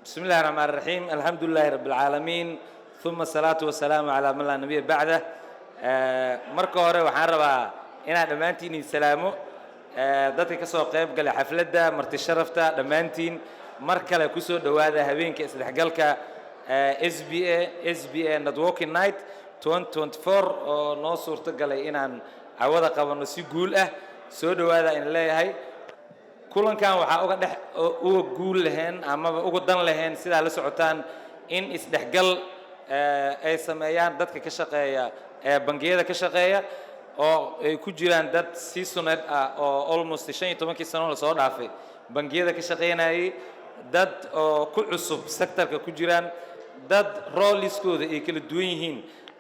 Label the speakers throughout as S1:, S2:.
S1: بسم الله الرحمن الرحيم الحمد لله رب العالمين ثم الصلاة والسلام على من لا نبي بعده marka hore waxaan rabaa inaan dhamaantiin salaamo dadka ka soo qayb galay xafladda marti sharafta dhamaantiin mar kale ku soo dhawaada habeenka isdhexgalka SBA Networking Night 2024 oo noo suurto galay inaan awada qabano si guul ah soo dhawaada in leeyahay kulankan waxa uga guul lahayn ama uga dan lahayn sida la socotaan in isdhexgal ay sameeyaan dadka ka shaqeeya bangiyada ka shaqeeya oo ay ku jiraan dad seasoned ah oo almost 15 sano la soo dhaafay bangiyada ka shaqeynayay dad oo ku cusub sectorka ku jiraan dad rooliskooda ay kala duwan yihiin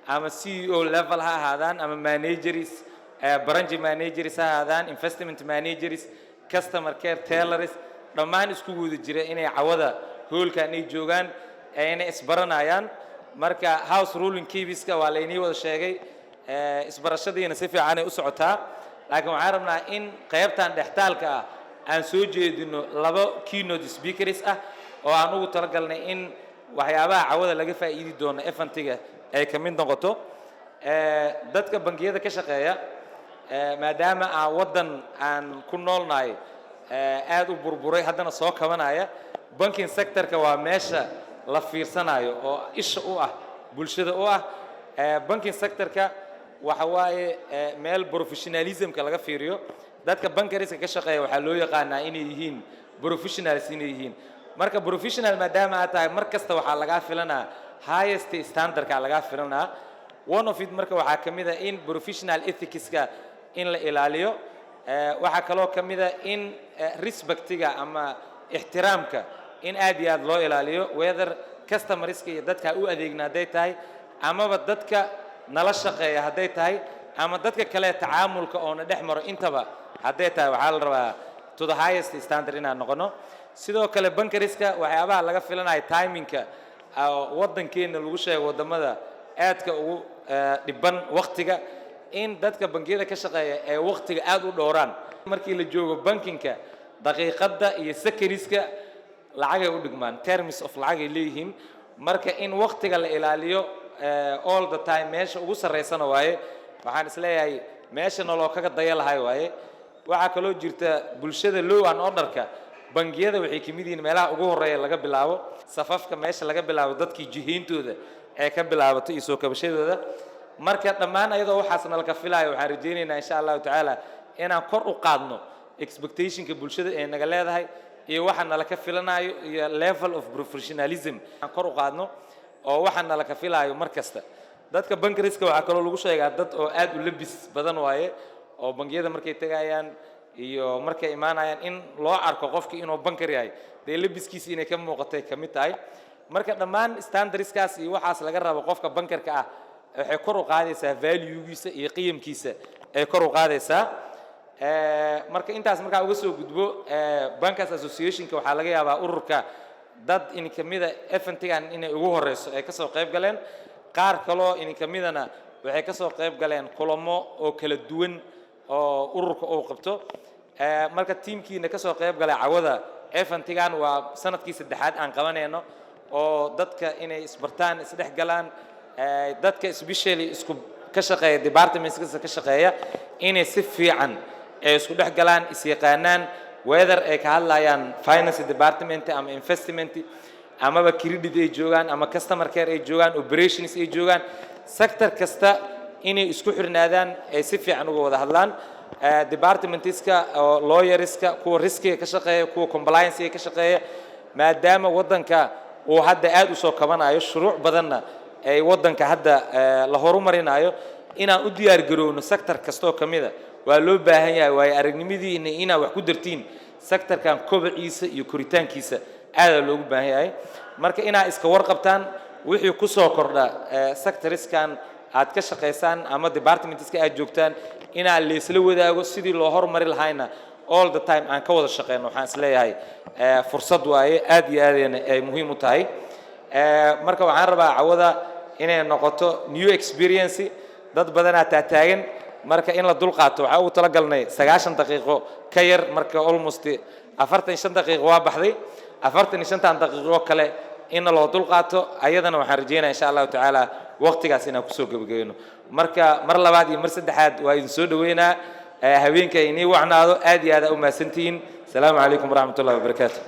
S1: ama CEO level ha ahaadaan ama managers branch managers ha ahaadaan investment managers customer care tellers dhammaan isku wada jira inay cawada hoolkan ay joogaan ayna isbaranayaan marka house ruling keebiska waa la inii wada sheegay isbarashadiina si fiican ay u socotaa laakiin waxaan rabnaa in qaybtan dhextaalka ah aan soo jeedino laba keynote speakers ah oo aan ugu talagalnay in waxyaabaha cawada laga faa'iidi doono efantiga ay ka mid noqoto dadka bangiyada ka shaqeeya maadaama wadan aan ku noolnahay aad u burburay haddana soo kabanaya banking sectorka waa meesha la fiirsanayo oo isha u ah bulshada u ah banking sectorka waxa waaye meel professionalismka laga fiiriyo dadka bankariska ka shaqeeya waxa loo yaqaanaa inay yihiin professionals inay yihiin marka professional maadaama aad tahay mar kasta waxa laga filanaa highest standardka laga filanaa one of it marka waxa kamid ah in professional ethicska in la ilaaliyo waxa kaloo kamid ah in respectiga ama ixtiraamka in aad iyo aad loo ilaaliyo whether customerska iyo dadka u adeegna haday tahay amaba dadka nala shaqeeya haday tahay ama dadka kale tacaamulka oo na dhexmaro intaba haday tahay waxa la rabaa to the highest standard inaan noqono sidoo kale bankariska waxyaabaha laga filanayo timingka wadankeena lagu sheego wadamada aadka ugu dhiban waqtiga in dadka bangiyada ka shaqeeya ee waqtiga aad u dhowraan markii la joogo bankinka daqiiqada iyo secondska lacag ay u dhigmaan terms of lacag ay leeyihiin marka in waqtiga la ilaaliyo all the time meesha ugu sareysana waaye waxaan isleeyahay meesha nolol kaga daya lahay waaye waxa kaloo jirta bulshada low and orderka bangiyada waxay kamid yihiin meelaha ugu horeeya laga bilaabo safafka meesha laga bilaabo dadkii jihiintooda ee ka bilaabato iyo soo kabashadooda marka dhammaan ayadoo waxaasna la ka filayo waxaan rajaynaynaa insha Allah taala inaan kor u qaadno expectationka bulshada ee naga leedahay iyo waxaana la ka filanayo iyo level of professionalism aan kor u qaadno oo waxaana la ka filayo mar kasta dadka bankariska waxa kale lagu sheegaa dad oo aad u labis badan waaye oo bangiyada markay tagayaan iyo markay imaanayaan in loo arko qofkii inuu bankar yahay de labiskiisa inay ka muuqatay kamid tahay marka dhammaan standardskaas iyo waxaas laga rabo qofka bankarka ah waxay kor u qaadaysaa value-giisa iyo qiimkiisa ay kor u qaadaysaa marka intaas marka uga soo gudbo bankers association-ka waxa laga yaabaa ururka dad in kamida efantigan inay ugu horeyso ay ka soo qayb galeen qaar kale in kamidana waxay ka soo qayb galeen kulamo oo kala duwan oo ururka uu qabto marka teamkiina ka soo qayb galay cawada efantigan waa sanadkii saddexaad aan qabanayno oo dadka inay isbartaan isdhex galaan dadka especially isku ka shaqeeya departmentska ka shaqeeya inay si fiican ay isku dhex galaan is yaqaanaan whether ay ka hadlayaan finance department ama investment ama credit ay joogan ama customer care ay joogan operations ay joogan sector kasta inay isku xirnaadaan ay si fiican uga wada hadlaan departmentska lawyerska kuwa riskiga ka shaqeeya kuwa compliance ka shaqeeya maadaama wadanka uu hadda aad u soo kabanayo shuruuc badanna ay wadanka hadda la horumarinayo inaan u diyaar garowno sector kasto kamida waa loo baahan yahay way aragnimadiina inaa wax ku dartiin sectorkan kobciisa iyo koritaankiisa aad loogu baahan yahay marka inaa iska warqabtaan wixii ku soo kordha sectorskan aad ka shaqeysaan ama departmentska aad joogtaan inaa la isla wadaago sidii loo horumari lahayna all the time aan ka wada shaqeyno waxaan isleeyahay fursad waaye aad iyo aad ay muhiim u tahay marka waxaan rabaa cawada inay noqoto new experience dad badan aad taagan marka in la dul qaato waxa uu tala galnay 90 daqiiqo ka yar marka almost 45 daqiiqo waa baxday afartan shantan daqiiqo kale in loo dulqaato ayadana waxaan rajeynayaa insha Allah taala waqtigaas inaan ku soo gabagabeyno marka mar labaad iyo mar saddexaad waa idin soo dhaweynaa habeenka inii wacnaado aad iyo aad u mahadsantihiin السلام عليكم ورحمة الله وبركاته